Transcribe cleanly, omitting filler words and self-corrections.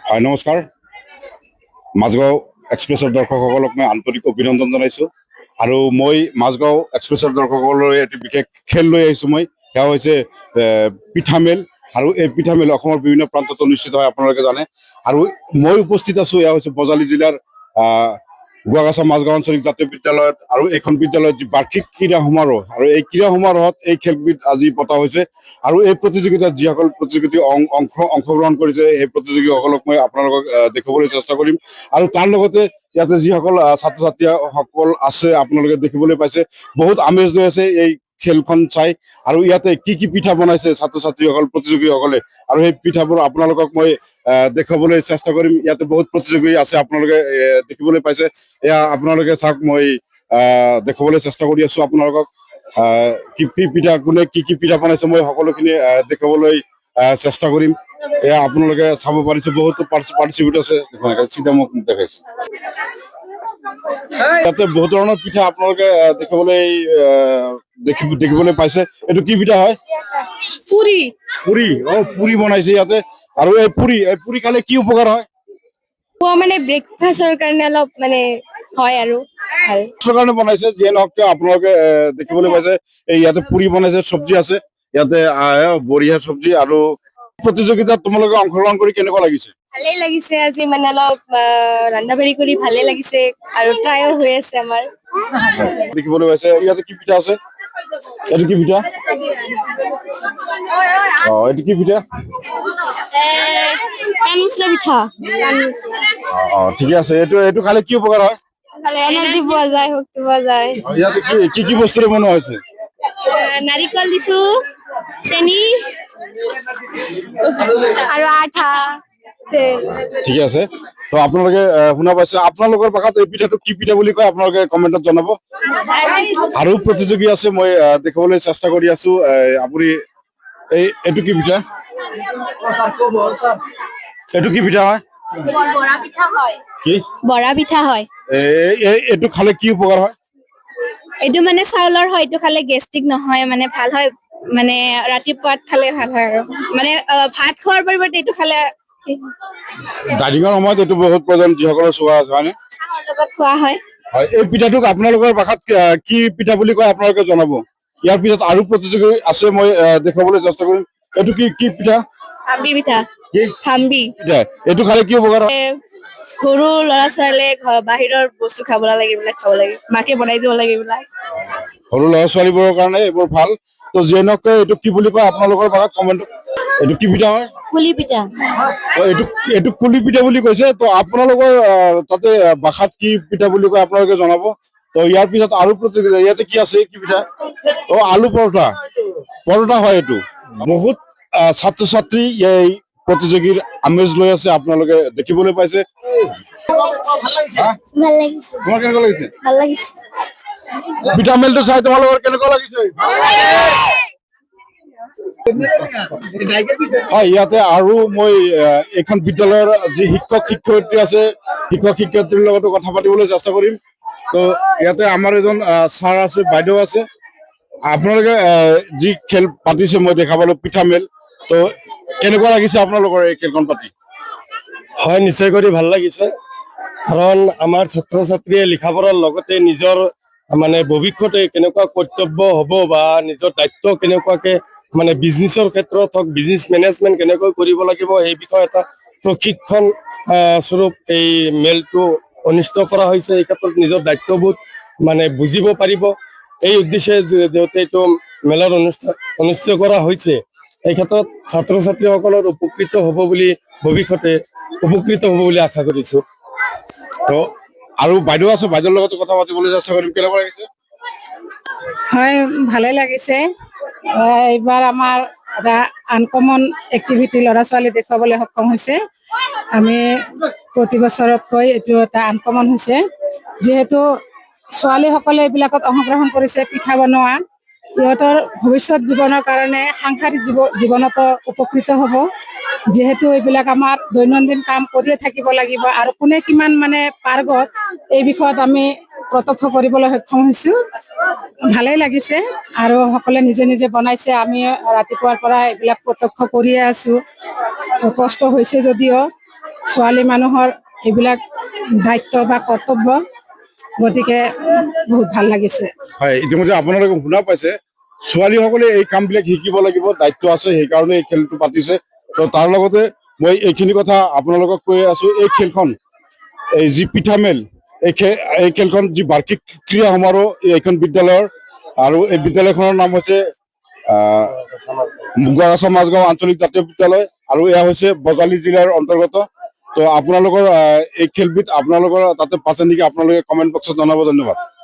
হয় নমস্কাৰ মাজগাঁও এক্সপ্ৰেছৰ দৰ্শকসকলক মই আন্তৰিক অভিনন্দন জনাইছোঁ আৰু মই মাজগাঁও এক্সপ্ৰেছৰ দৰ্শকসকললৈ এটি বিশেষ খেল লৈ আহিছোঁ মই সেয়া হৈছে পিঠামেল আৰু এই পিঠামেল অসমৰ বিভিন্ন প্ৰান্তত অনুষ্ঠিত হয় আপোনালোকে জানে আৰু মই উপস্থিত আছোঁ এয়া হৈছে বজালী জিলাৰ গোৱাগাছা মাজগাঁও আঞ্চলিক জাতীয় বিদ্যালয়ত আৰু এইখন বিদ্যালয়ত যি বাৰ্ষিক ক্ৰীড়া সমাৰোহ আৰু এই ক্ৰীড়া সমাৰোহত এই খেলবিধ আজি পতা হৈছে আৰু এই প্ৰতিযোগিতাত যিসকল প্ৰতিযোগী অংশগ্ৰহণ কৰিছে সেই প্ৰতিযোগীসকলক মই আপোনালোকক দেখুৱাবলৈ চেষ্টা কৰিম আৰু তাৰ লগতে ইয়াতে যিসকল ছাত্ৰ ছাত্ৰীসকল আছে আপোনালোকে দেখিবলৈ পাইছে বহুত আমেজ লৈ আছে এই খেলখন চাই আৰু ইয়াতে কি কি পিঠা বনাইছে ছাত্ৰ ছাত্ৰীসকল প্ৰতিযোগীসকলে আৰু সেই পিঠাবোৰ আপোনালোকক মই দেখুৱাবলৈ চেষ্টা কৰিম ইয়াতে বহুত প্ৰতিযোগী আছে আপোনালোকে দেখিবলৈ পাইছে এয়া আপোনালোকে চাওক মই দেখুৱাবলৈ চেষ্টা কৰি আছো আপোনালোকক কি কি পিঠা কোনে কি কি পিঠা বনাইছে মই সকলোখিনি দেখুৱাবলৈ চেষ্টা কৰিম এয়া আপোনালোকে চাব পাৰিছে বহুতো পাৰ্টিচিপেট আছে চিধা মোক দেখাইছে ইয়াতে বহুত ধৰণৰ পিঠা আপোনালোকে দেখিবলৈ পাইছে এইটো কি পিঠা হয় পুৰি পুৰি পুৰি বনাইছে ইয়াতে আৰু এই পুৰি খালে কি উপকাৰ হয় মানে ব্ৰেকফাষ্টৰ কাৰণে অলপ মানে হয় আৰু ভাল কাৰণে বনাইছে যিয়ে নহওক কিয় আপোনালোকে দেখিবলৈ পাইছে এই ইয়াতে পুৰি বনাইছে চব্জি আছে ইয়াতে বঢ়িয়া চব্জি আৰু প্ৰতিযোগিতাত তোমালোকে অংশগ্ৰহণ কৰি কেনেকুৱা লাগিছে ভালেই লাগিছে আজি মানে অলপ ৰন্ধা বাঢ়ি কৰি ভালে লাগিছে আৰু ট্ৰাইও হৈ আছে আমাৰ দেখিবলৈ পাইছে ইয়াতে কি পিঠা আছে এইটো কি পিঠা এইটো কি পিঠা পিঠা ঠিকে আছে এইটো খালে কি উপকাৰ হয় এনাৰ্জি পোৱা যায় শক্তি পোৱা যায় ইয়াতে কি কি বস্তুৰে বনোৱা হৈছে নাৰিকল দিছো চেনি আৰু আঠা ঠিক আছে তো আপোনালোকে শুনা পাইছে আপোনালোকৰ ভাষাত এই পিঠাটো কি পিঠা বুলি কয় আপোনালোকে কমেণ্টত জনাব আৰু প্ৰতিযোগী আছে মই দেখাবলৈ চেষ্টা কৰি আছো আপুনি এইটো কি পিঠা এইটো কি পিঠা হয় কি বৰা পিঠা হয় এইটো খালে কি উপকাৰ হয় এইটো মানে চাউলৰ হয় এইটো খালে গেষ্ট্ৰিক নহয় মানে ভাল হয় মানে ৰাতিপুৱাত খালে ভাল হয় আৰু মানে ভাত খোৱাৰ পৰিৱৰ্তে এইটো খালে ডাইনিঙৰ সময়ত এইটো বহুত প্ৰয়োজন যিসকলৰ চুগাৰ আছে হয়নে লগত খোৱা হয় এই পিঠাটোক আপোনালোকৰ ভাষাত কি পিঠা বুলি কয় আপোনালোকে জনাব ইয়াৰ পিছত আৰু প্ৰতিযোগী আছে মই দেখাবলৈ চেষ্টা কৰিম এইটো কি কি পিঠা হাম্বি পিঠা কি হাম্বি পিঠা এইটো খালে কি উপকাৰ হয় সৰু ল'ৰা ছোৱালীয়ে বাহিৰৰ বস্তু খাব নালাগে এইবিলাক খাব লাগে মাকে বনাই দিব লাগে এইবিলাক সৰু ল'ৰা ছোৱালীবোৰৰ কাৰণে এইবোৰ ভাল তো যিয়ে নহওক এইটো কি বুলি কয় আপোনালোকৰ ভাষাত কমেণ্টত এইটো কি পিঠা হয় কুলি পিঠা এইটো কুলি পিঠা বুলি কৈছে তো আপোনালোকৰ তাতে ভাষাত কি পিঠা বুলি কয় আপোনালোকে জনাব তো ইয়াৰ পিছত আৰু প্ৰতিযোগিতা ইয়াতে কি আছে কি পিঠা আলু পৰঠা হয় এইটো বহুত ছাত্ৰ ছাত্ৰী এই প্ৰতিযোগীৰ আমেজ লৈ আছে আপোনালোকে দেখিবলৈ পাইছে তোমাৰ কেনেকুৱা লাগিছে ভাল লাগিছে পিঠা মেলটো চাই তোমালোকৰ কেনেকুৱা লাগিছে হয় ইয়াতে আৰু মই এইখন বিদ্যালয়ৰ যি শিক্ষক শিক্ষয়িত্ৰী আছে শিক্ষক শিক্ষয়িত্ৰীৰ লগতো কথা পাতিবলৈ চেষ্টা কৰিম তো ইয়াতে আমাৰ এজন ছাৰ আছে বাইদেউ আছে আপোনালোকে যি খেল পাতিছে মই দেখা পালো পিঠা মেল তো কেনেকুৱা লাগিছে আপোনালোকৰ এই খেলখন পাতি হয় নিশ্চয় কৰি ভাল লাগিছে কাৰণ আমাৰ ছাত্ৰ ছাত্ৰীয়ে লিখা পঢ়াৰ লগতে নিজৰ মানে ভৱিষ্যতে কেনেকুৱা কৰ্তব্য হ'ব বা নিজৰ দায়িত্ব কেনেকুৱাকে মানে বিজনেছৰ ক্ষেত্ৰত হওক বিজনেছ মেনেজমেণ্ট কেনেকৈ কৰিব লাগিব এই বিষয়ে এটা প্ৰশিক্ষণ স্বৰূপ এই মেলটো অনুষ্ঠিত কৰা হৈছে এই ক্ষেত্ৰত নিজৰ দায়িত্ববোধ মানে বুজিব পাৰিব এই উদ্দেশ্যে যিহেতু এইটো মেলৰ অনুষ্ঠিত কৰা হৈছে এই ক্ষেত্ৰত ছাত্ৰ ছাত্ৰীসকলৰ উপকৃত হ'ব বুলি ভৱিষ্যতে উপকৃত হ'ব বুলি আশা কৰিছো তো আৰু বাইদেউ আছে বাইদেউৰ লগতো কথা পাতিবলৈ চেষ্টা কৰিম কেনেকুৱা লাগিছে হয় ভালে লাগিছে এইবাৰ আমাৰ এটা আনকমন এক্টিভিটি ল'ৰা ছোৱালী দেখুৱাবলৈ সক্ষম হৈছে আমি প্ৰতি বছৰতকৈ এইটো এটা আনকমন হৈছে যিহেতু ছোৱালীসকলে এইবিলাকত অংশগ্ৰহণ কৰিছে পিঠা বনোৱা সিহঁতৰ ভৱিষ্যত জীৱনৰ কাৰণে সাংসাৰিক জীৱনতো উপকৃত হ'ব যিহেতু এইবিলাক আমাৰ দৈনন্দিন কাম কৰিয়ে থাকিব লাগিব আৰু কোনে কিমান মানে পাৰ্গত এই বিষয়ত আমি প্ৰত্যক্ষ কৰিবলৈ সক্ষম হৈছোঁ ভালেই লাগিছে আৰু সকলোৱে নিজে নিজে বনাইছে আমি ৰাতিপুৱাৰ পৰা এইবিলাক প্ৰত্যক্ষ কৰিয়ে আছোঁ কষ্ট হৈছে যদিও ছোৱালী মানুহৰ এইবিলাক দায়িত্ব বা কৰ্তব্য, গতিকে বহুত ভাল লাগিছে। হয়, ইতিমধ্যে আপোনালোকে শুনা পাইছে, ছোৱালীসকলে এই কামবিলাক শিকিব লাগিব, দায়িত্ব আছে, সেইকাৰণে এই খেলটো পাতিছে। তো তাৰ লগতে মই এইখিনি কথা আপোনালোকক কৈ আছো, এই খেলখন এই যি পিঠামেল, এই খেলখন যি বাৰ্ষিক ক্ৰীড়া সমাৰোহ এইখন বিদ্যালয়ৰ, আৰু এই বিদ্যালয়খনৰ নাম হৈছে গোৱাগাছা মাজগাঁও আঞ্চলিক জাতীয় বিদ্যালয়, আৰু এয়া হৈছে বজালী জিলাৰ অন্তৰ্গত। তো আপোনালোকৰ এই খেলবিধ আপোনালোকৰ তাতে পাতে নেকি, আপোনালোকে কমেণ্ট বক্সত জনাব। ধন্যবাদ।